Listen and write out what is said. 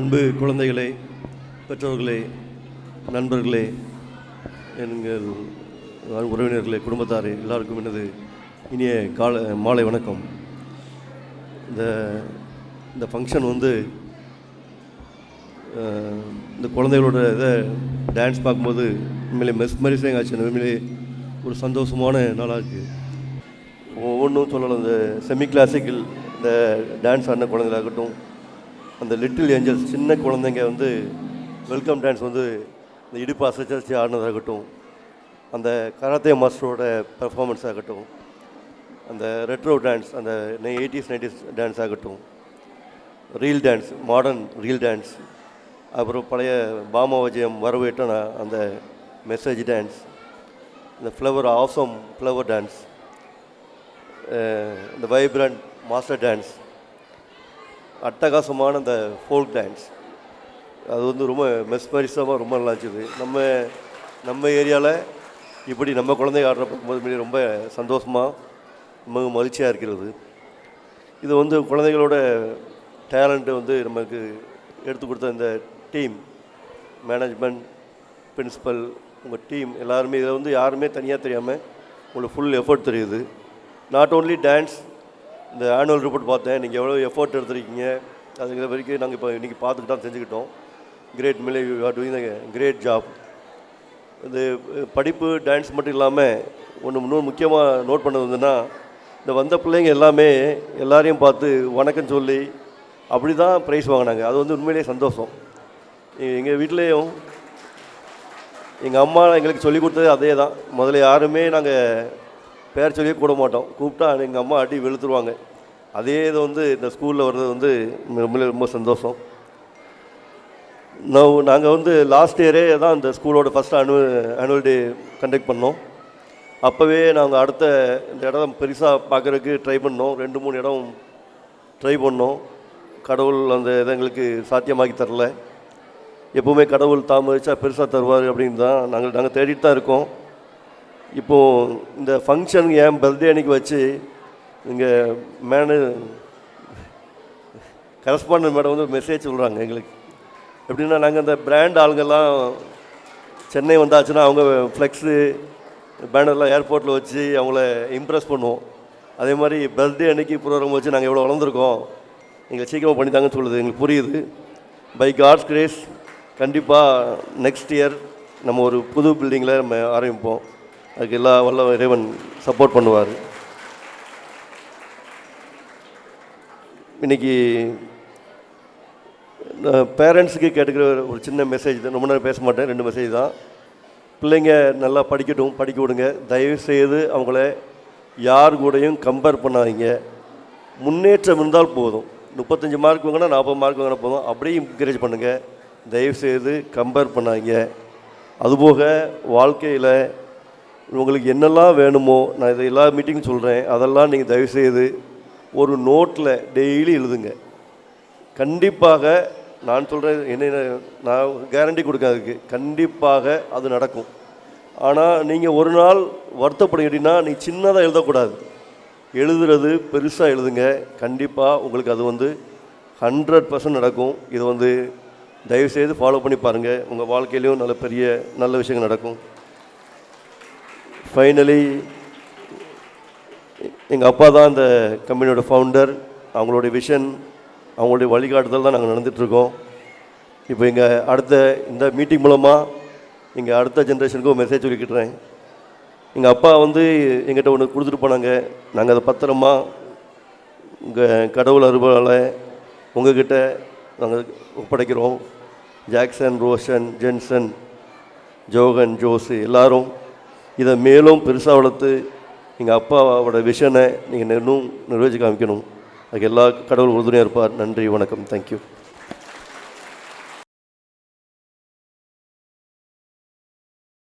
அன்பு குழந்தைகளே, பெற்றோர்களே, நண்பர்களே, எங்கள் உறவினர்களே, குடும்பத்தாரே, எல்லாருக்கும் எனது இனிய மாலை வணக்கம். இந்த ஃபங்க்ஷன் இந்த குழந்தைகளோட இதை டான்ஸ் பார்க்கும்போது உண்மையிலே மெஸ்மரிசிங் ஆச்சு. உண்மையிலே ஒரு சந்தோஷமான நாளாக இருக்குது. ஒவ்வொன்றும் சொல்லலாம். இந்த செமி கிளாசிக்கல் இந்த டான்ஸ் ஆடின குழந்தைகளாகட்டும், அந்த லிட்டில் ஏஞ்சல்ஸ் சின்ன குழந்தைங்க வெல்கம் டான்ஸ் இந்த இடுப்பு அசைச்சு ஆடினதாகட்டும், அந்த கராத்தே மாஸ்டரோட பெர்ஃபார்மன்ஸ் ஆகட்டும், அந்த ரெட்ரோ டான்ஸ், அந்த 80s 90s டான்ஸ் ஆகட்டும், reel dance, modern reel dance, அப்புறம் பழைய பாமா விஜயம் வரவேற்ற அந்த மெசேஜ் டான்ஸ், இந்த ஆசம் ஃப்ளவர் டான்ஸ், இந்த வைப்ரண்ட் மாஸ்டர் டான்ஸ், அட்டகாசமான இந்த ஃபோல்க் டான்ஸ், அது ரொம்ப மெஸ்மரிசமாக ரொம்ப நல்லா இருந்துச்சு. நம்ம ஏரியாவில் இப்படி நம்ம குழந்தைங்க ஆடுற பார்க்கும்போது ரொம்ப சந்தோஷமாக ரொம்ப மகிழ்ச்சியாக இருக்கிறது. இது குழந்தைகளோட டேலண்ட்டு நமக்கு எடுத்து கொடுத்த இந்த டீம் மேனேஜ்மெண்ட், பிரின்சிபல், உங்கள் டீம் எல்லாருமே இதில் யாருமே தனியாக தெரியாமல் உங்களுக்கு ஃபுல் எஃபர்ட் தெரியுது. நாட் ஓன்லி டான்ஸ், இந்த ஆனுவல் ரிப்போர்ட் பார்த்தேன், நீங்கள் எவ்வளோ எஃபர்ட் எடுத்துருக்கீங்க, அதுங்கிற வரைக்கும் நாங்கள் இப்போ இன்றைக்கி பார்த்துக்கிட்டோம், தெரிஞ்சுக்கிட்டோம். கிரேட் மிலே, you are doing the great job. இந்த படிப்பு டான்ஸ் மட்டும் இல்லாமல் இன்னொரு முக்கியமாக நோட் பண்ணது இந்த வந்த பிள்ளைங்க எல்லாரையும் பார்த்து வணக்கம் சொல்லி அப்படி தான் ப்ரைஸ் வாங்கினாங்க. அது உண்மையிலேயே சந்தோஷம். எங்கள் வீட்லேயும் எங்கள் அம்மா எங்களுக்கு சொல்லிக் கொடுத்தது அதே தான். முதல்ல யாருமே நாங்கள் பேர் சொல்லியே கூட மாட்டோம். கூப்பிட்டா எங்கள் அம்மா அடி வெளுத்துருவாங்க. அதே இது இந்த ஸ்கூலில் வர்றது உண்மையிலே ரொம்ப சந்தோஷம். நாங்கள் லாஸ்ட் இயரே தான் இந்த ஸ்கூலோட ஃபஸ்ட் ஆனுவல் டே கண்டக்ட் பண்ணோம். அப்போவே நாங்கள் அடுத்த இந்த இடம் பெருசாக பார்க்குறதுக்கு ட்ரை பண்ணோம். 2-3 இடம் ட்ரை பண்ணோம். கடவுள் அந்த இதை எங்களுக்கு சாத்தியமாக்கி தரல. எப்போவுமே கடவுள் தாமதிச்சா பெருசாக தருவார் அப்படின்னு தான் நாங்கள் தேடிட்டு தான் இருக்கோம். இப்போது இந்த ஃபங்க்ஷன் என் பர்த்டே அன்றைக்கி வச்சு இங்கே கரஸ்பாண்டன்ட் மேடம் மெசேஜ் சொல்கிறாங்க எங்களுக்கு. எப்படின்னா, நாங்கள் அந்த பிராண்ட் ஆளுங்கெல்லாம் சென்னை வந்தாச்சுன்னா அவங்க ஃப்ளெக்ஸு பேனர்லாம் ஏர்போர்ட்டில் வச்சு அவங்கள இம்ப்ரெஸ் பண்ணுவோம். அதே மாதிரி பர்த்டே அன்றைக்கி ப்ரோக்ராம் வச்சு நாங்கள் எவ்வளோ வளர்ந்துருக்கோம், எங்களை சீக்கிரமாக பண்ணித்தாங்கன்னு சொல்லுது. எங்களுக்கு புரியுது. பை காட்ஸ் கிரேஸ் கண்டிப்பாக நெக்ஸ்ட் இயர் நம்ம ஒரு புது பில்டிங்கில் நம்ம ஆரம்பிப்போம். அதுக்கு எல்லா வல்ல இறைவன் சப்போர்ட் பண்ணுவார். இன்றைக்கி பேரண்ட்ஸுக்கு கேட்டுக்கிற ஒரு சின்ன மெசேஜ் தான். ரொம்ப நேரம் பேச மாட்டேன், 2 மெசேஜ் தான். பிள்ளைங்க நல்லா படிக்கட்டும், படிக்க விடுங்க. தயவுசெய்து அவங்கள யார் கூடயும் கம்பேர் பண்ணாதீங்க. முன்னேற்றம் இருந்தால் போதும். 35 மார்க் வாங்கினா 40 மார்க் வாங்கினா போதும். அப்படியே என்கரேஜ் பண்ணுங்கள். தயவுசெய்து கம்பேர் பண்ணாதீங்க. அதுபோக வாழ்க்கையில் உங்களுக்கு என்னெல்லாம் வேணுமோ, நான் இதை எல்லா மீட்டிங்கும் சொல்கிறேன், அதெல்லாம் நீங்கள் தயவுசெய்து ஒரு நோட்டில் டெய்லி எழுதுங்க. கண்டிப்பாக நான் சொல்கிறேன், நான் கேரண்டி கொடுக்க அதுக்கு கண்டிப்பாக அது நடக்கும். ஆனால் நீங்கள் ஒரு நாள் வருத்தப்படுங்கன்னா நீ சின்னதாக எழுதக்கூடாது. எழுதுறது பெருசாக எழுதுங்க. கண்டிப்பாக உங்களுக்கு அது 100% நடக்கும். இது தயவுசெய்து ஃபாலோ பண்ணி பாருங்கள். உங்கள் வாழ்க்கையிலையும் நல்ல விஷயங்கள் நடக்கும். ஃபைனலி எங்கள் அப்பா தான் இந்த கம்பெனியோட ஃபவுண்டர். அவங்களுடைய விஷன், அவங்களுடைய வழிகாட்டுதல் தான் நாங்கள் நடந்துகிட்ருக்கோம். இப்போ அடுத்த இந்த மீட்டிங் மூலமாக எங்கள் அடுத்த ஜென்ரேஷனுக்கு ஒரு மெசேஜ் சொல்லிக்கிட்டுறேன். எங்கள் அப்பா எங்கிட்ட ஒன்று கொடுத்துட்டு போனாங்க. நாங்கள் அதை பத்திரமா உங்கள் கடவுள் அருளால் உங்கள்கிட்ட நாங்கள் ஒப்படைக்கிறோம். ஜாக்சன், ரோஷன், ஜென்சன், ஜோகன், ஜோஸு எல்லாரும் இதை மேலும் பெருசாக வளர்த்து எங்கள் அப்பாவோட விஷனை நீங்கள் இன்னும் நிறைவேற்றி காமிக்கணும். அதுக்கு எல்லா கடவுள் உறுதுணையாக இருப்பார். நன்றி, வணக்கம், தேங்க்யூ.